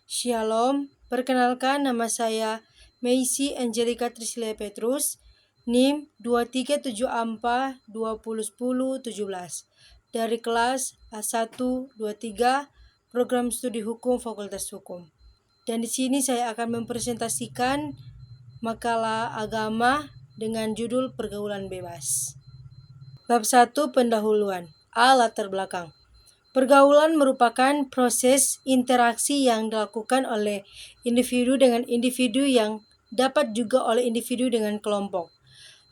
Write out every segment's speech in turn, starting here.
Shalom, perkenalkan nama saya Meisi Angelica Trislia Petrus, NIM 2374201017 dari kelas A123 Program Studi Hukum Fakultas Hukum. Dan di sini saya akan mempresentasikan makalah agama dengan judul Pergaulan Bebas. Bab 1 Pendahuluan. A. Latar belakang. Pergaulan merupakan proses interaksi yang dilakukan oleh individu dengan individu yang dapat juga oleh individu dengan kelompok.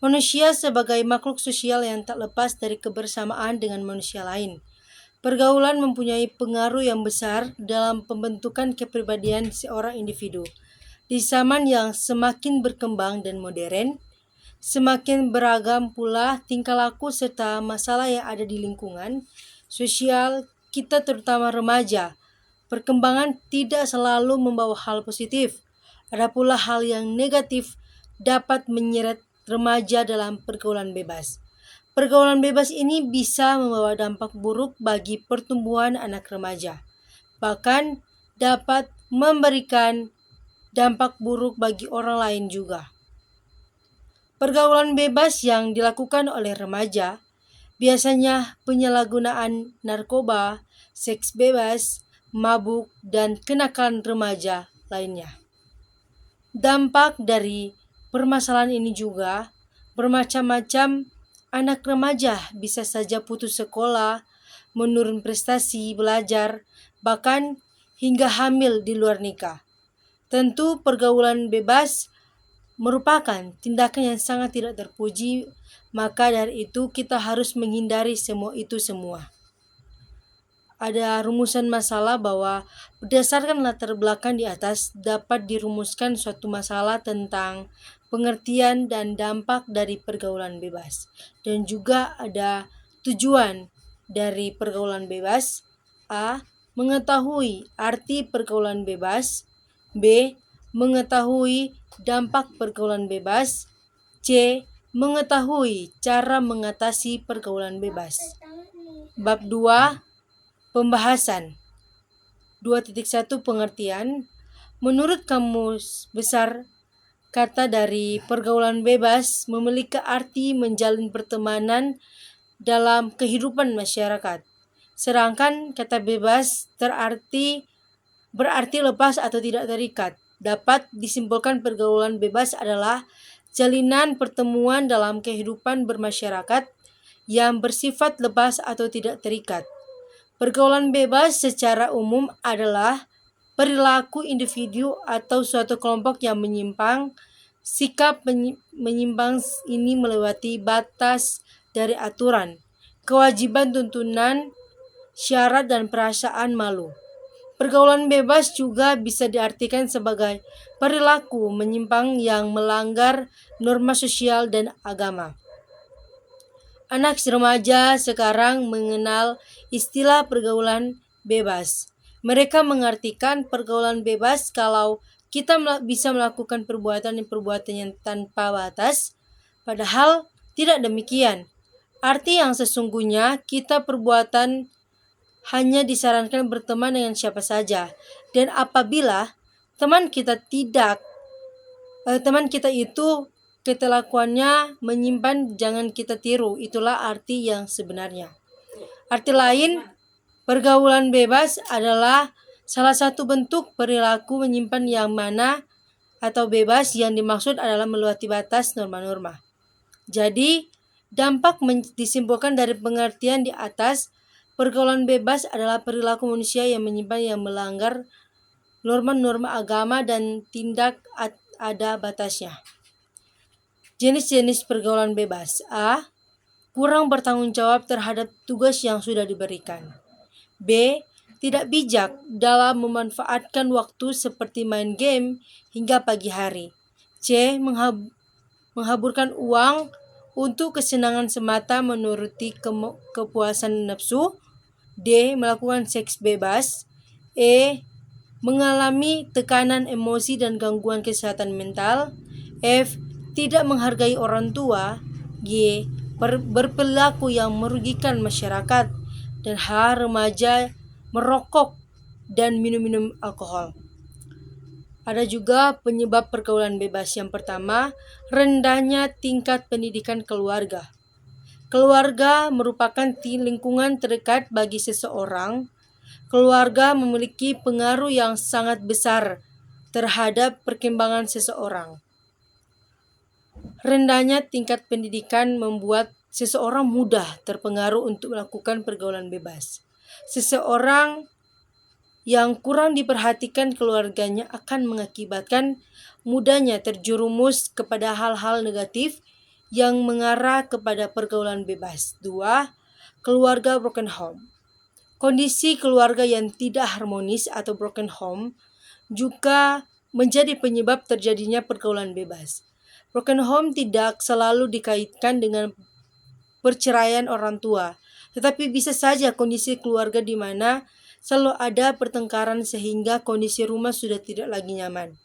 Manusia sebagai makhluk sosial yang tak lepas dari kebersamaan dengan manusia lain. Pergaulan mempunyai pengaruh yang besar dalam pembentukan kepribadian seorang individu. Di zaman yang semakin berkembang dan modern, semakin beragam pula tingkah laku serta masalah yang ada di lingkungan sosial kita, terutama remaja. Perkembangan tidak selalu membawa hal positif. Ada pula hal yang negatif dapat menyeret remaja dalam pergaulan bebas. Pergaulan bebas ini bisa membawa dampak buruk bagi pertumbuhan anak remaja. Bahkan dapat memberikan dampak buruk bagi orang lain juga. Pergaulan bebas yang dilakukan oleh remaja biasanya penyalahgunaan narkoba, seks bebas, mabuk, dan kenakalan remaja lainnya. Dampak dari permasalahan ini juga bermacam-macam. Anak remaja bisa saja putus sekolah, menurun prestasi belajar, bahkan hingga hamil di luar nikah. Tentu pergaulan bebas merupakan tindakan yang sangat tidak terpuji, maka dari itu kita harus menghindari semua. Ada rumusan masalah bahwa berdasarkan latar belakang di atas dapat dirumuskan suatu masalah tentang pengertian dan dampak dari pergaulan bebas. Dan juga ada tujuan dari pergaulan bebas. A. Mengetahui arti pergaulan bebas. B. Mengetahui dampak pergaulan bebas. C. Mengetahui cara mengatasi pergaulan bebas. Bab 2 Pembahasan 2.1 Pengertian. Menurut Kamus Besar, kata dari pergaulan bebas memiliki arti menjalin pertemanan dalam kehidupan masyarakat. Sedangkan kata bebas berarti lepas atau tidak terikat. Dapat disimpulkan pergaulan bebas adalah jalinan pertemuan dalam kehidupan bermasyarakat yang bersifat lepas atau tidak terikat. Pergaulan bebas secara umum adalah perilaku individu atau suatu kelompok yang menyimpang. Sikap menyimpang ini melewati batas dari aturan, kewajiban, tuntunan, syarat, dan perasaan malu. Pergaulan bebas juga bisa diartikan sebagai perilaku menyimpang yang melanggar norma sosial dan agama. Anak remaja sekarang mengenal istilah pergaulan bebas. Mereka mengartikan pergaulan bebas kalau kita bisa melakukan perbuatan yang tanpa batas, padahal tidak demikian. Arti yang sesungguhnya kita perbuatan hanya disarankan berteman dengan siapa saja, dan apabila teman kita itu kelakuannya menyimpan, jangan kita tiru. Itulah arti yang sebenarnya. Arti lain, pergaulan bebas adalah salah satu bentuk perilaku menyimpan yang mana atau bebas yang dimaksud adalah melewati batas norma-norma. Jadi, dampak disimpulkan dari pengertian di atas. Pergaulan bebas adalah perilaku manusia yang menyimpan yang melanggar norma-norma agama dan tindak ada batasnya. Jenis-jenis pergaulan bebas. A. Kurang bertanggung jawab terhadap tugas yang sudah diberikan. B. Tidak bijak dalam memanfaatkan waktu seperti main game hingga pagi hari. C. Menghaburkan uang untuk kesenangan semata menuruti kepuasan nafsu. D. Melakukan seks bebas. E. Mengalami tekanan emosi dan gangguan kesehatan mental. F. Tidak menghargai orang tua. G. Berperilaku yang merugikan masyarakat. Dan H. Remaja merokok dan minum alkohol. Ada juga penyebab pergaulan bebas. Yang pertama, rendahnya tingkat pendidikan keluarga. Keluarga merupakan lingkungan terdekat bagi seseorang. Keluarga memiliki pengaruh yang sangat besar terhadap perkembangan seseorang. Rendahnya tingkat pendidikan membuat seseorang mudah terpengaruh untuk melakukan pergaulan bebas. Seseorang yang kurang diperhatikan keluarganya akan mengakibatkan mudahnya terjerumus kepada hal-hal negatif yang mengarah kepada pergaulan bebas. 2. Keluarga broken home. Kondisi keluarga yang tidak harmonis atau broken home juga menjadi penyebab terjadinya pergaulan bebas. Broken home tidak selalu dikaitkan dengan perceraian orang tua, tetapi bisa saja kondisi keluarga di mana selalu ada pertengkaran sehingga kondisi rumah sudah tidak lagi nyaman.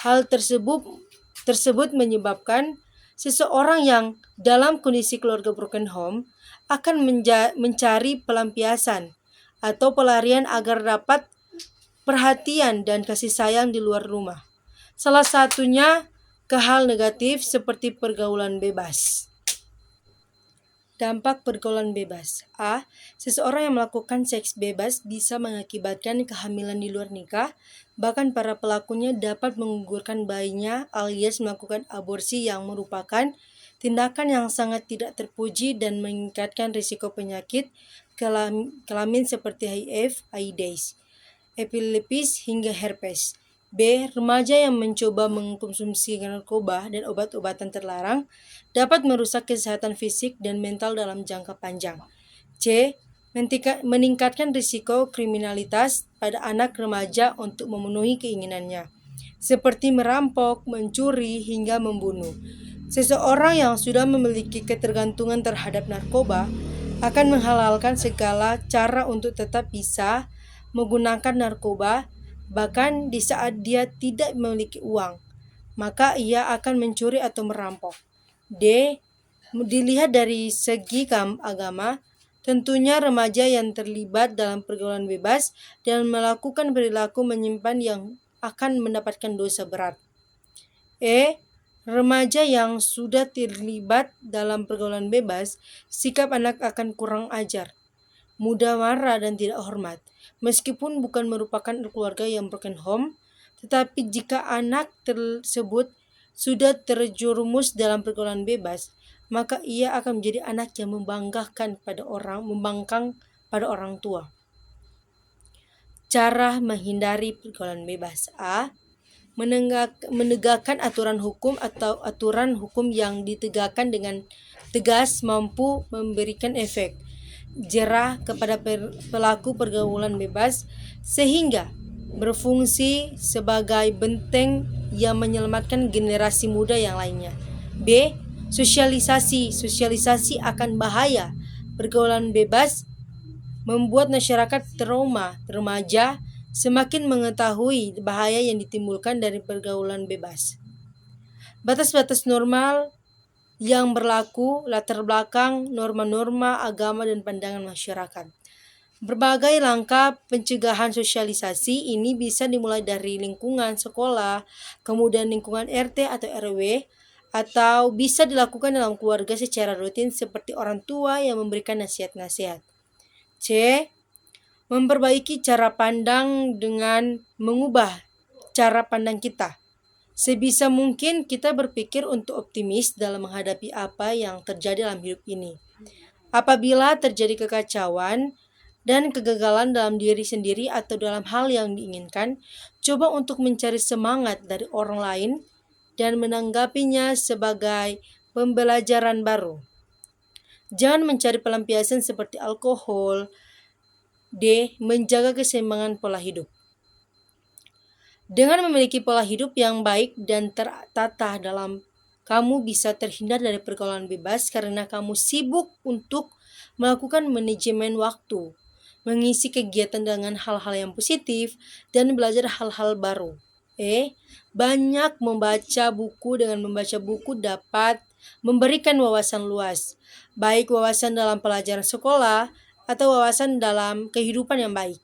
Hal tersebut menyebabkan seseorang yang dalam kondisi keluarga broken home akan mencari pelampiasan atau pelarian agar dapat perhatian dan kasih sayang di luar rumah. Salah satunya ke hal negatif seperti pergaulan bebas. Dampak pergaulan bebas. A. Seseorang yang melakukan seks bebas bisa mengakibatkan kehamilan di luar nikah. Bahkan para pelakunya dapat menggugurkan bayinya alias melakukan aborsi yang merupakan tindakan yang sangat tidak terpuji dan meningkatkan risiko penyakit kelamin seperti HIV, AIDS, epilepsi hingga herpes. B. Remaja yang mencoba mengkonsumsi narkoba dan obat-obatan terlarang dapat merusak kesehatan fisik dan mental dalam jangka panjang. C. Meningkatkan risiko kriminalitas pada anak remaja untuk memenuhi keinginannya, seperti merampok, mencuri, hingga membunuh. Seseorang yang sudah memiliki ketergantungan terhadap narkoba akan menghalalkan segala cara untuk tetap bisa menggunakan narkoba, bahkan di saat dia tidak memiliki uang, maka ia akan mencuri atau merampok. D. Dilihat dari segi agama, tentunya remaja yang terlibat dalam pergaulan bebas dan melakukan perilaku menyimpan yang akan mendapatkan dosa berat. E. Remaja yang sudah terlibat dalam pergaulan bebas, sikap anak akan kurang ajar, mudah marah dan tidak hormat. Meskipun bukan merupakan keluarga yang broken home, tetapi jika anak tersebut sudah terjerumus dalam pergaulan bebas, maka ia akan menjadi anak yang membangkang pada orang tua. Cara menghindari pergaulan bebas. A. Menegakkan aturan hukum atau aturan hukum yang ditegakkan dengan tegas mampu memberikan efek jerah kepada pelaku pergaulan bebas sehingga berfungsi sebagai benteng yang menyelamatkan generasi muda yang lainnya. B. Sosialisasi akan bahaya pergaulan bebas membuat masyarakat trauma. Remaja semakin mengetahui bahaya yang ditimbulkan dari pergaulan bebas. Batas-batas normal yang berlaku, latar belakang, norma-norma, agama, dan pandangan masyarakat. Berbagai langkah pencegahan sosialisasi ini bisa dimulai dari lingkungan sekolah, kemudian lingkungan RT atau RW, atau bisa dilakukan dalam keluarga secara rutin seperti orang tua yang memberikan nasihat-nasihat. C. Memperbaiki cara pandang dengan mengubah cara pandang kita. Sebisa mungkin kita berpikir untuk optimis dalam menghadapi apa yang terjadi dalam hidup ini. Apabila terjadi kekacauan dan kegagalan dalam diri sendiri atau dalam hal yang diinginkan, coba untuk mencari semangat dari orang lain dan menanggapinya sebagai pembelajaran baru. Jangan mencari pelampiasan seperti alkohol. D. Menjaga keseimbangan pola hidup. Dengan memiliki pola hidup yang baik dan tertata kamu bisa terhindar dari pergaulan bebas karena kamu sibuk untuk melakukan manajemen waktu, mengisi kegiatan dengan hal-hal yang positif, dan belajar hal-hal baru. Banyak membaca buku. Dengan membaca buku dapat memberikan wawasan luas, baik wawasan dalam pelajaran sekolah atau wawasan dalam kehidupan yang baik.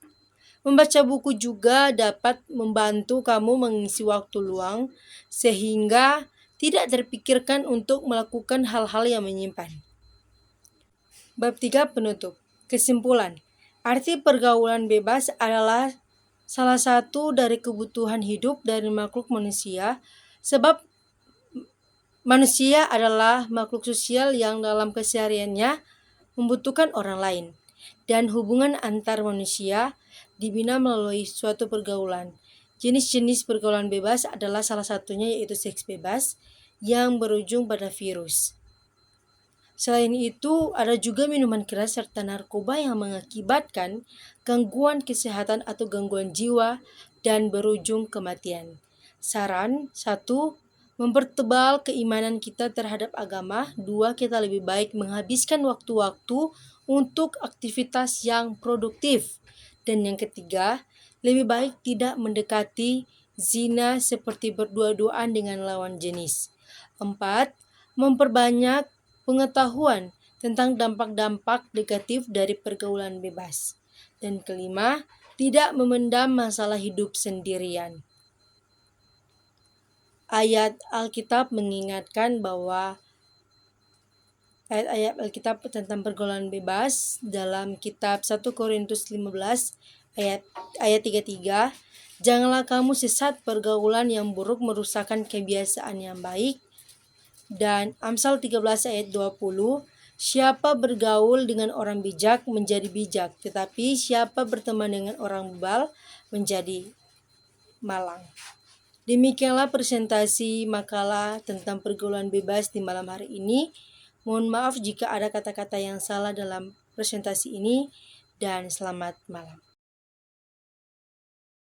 Membaca buku juga dapat membantu kamu mengisi waktu luang sehingga tidak terpikirkan untuk melakukan hal-hal yang menyimpan. Bab 3 penutup. Kesimpulan. Arti pergaulan bebas adalah salah satu dari kebutuhan hidup dari makhluk manusia, sebab manusia adalah makhluk sosial yang dalam kesehariannya membutuhkan orang lain, dan hubungan antar manusia dibina melalui suatu pergaulan. Jenis-jenis pergaulan bebas adalah salah satunya yaitu seks bebas yang berujung pada virus. Selain itu, ada juga minuman keras serta narkoba yang mengakibatkan gangguan kesehatan atau gangguan jiwa dan berujung kematian. Saran 1. Mempertebal keimanan kita terhadap agama. 2. Kita lebih baik menghabiskan waktu-waktu untuk aktivitas yang produktif. Dan yang ketiga, lebih baik tidak mendekati zina seperti berdua-duaan dengan lawan jenis. 4. Memperbanyak pengetahuan tentang dampak-dampak negatif dari pergaulan bebas. Dan kelima, tidak memendam masalah hidup sendirian. Ayat Alkitab mengingatkan bahwa ayat-ayat Alkitab tentang pergaulan bebas dalam kitab 1 Korintus 15 ayat 33, janganlah kamu sesat pergaulan yang buruk merusakkan kebiasaan yang baik. Dan Amsal 13 ayat 20, siapa bergaul dengan orang bijak menjadi bijak, tetapi siapa berteman dengan orang bebal menjadi malang. Demikianlah presentasi makalah tentang pergaulan bebas di malam hari ini. Mohon maaf jika ada kata-kata yang salah dalam presentasi ini, dan selamat malam.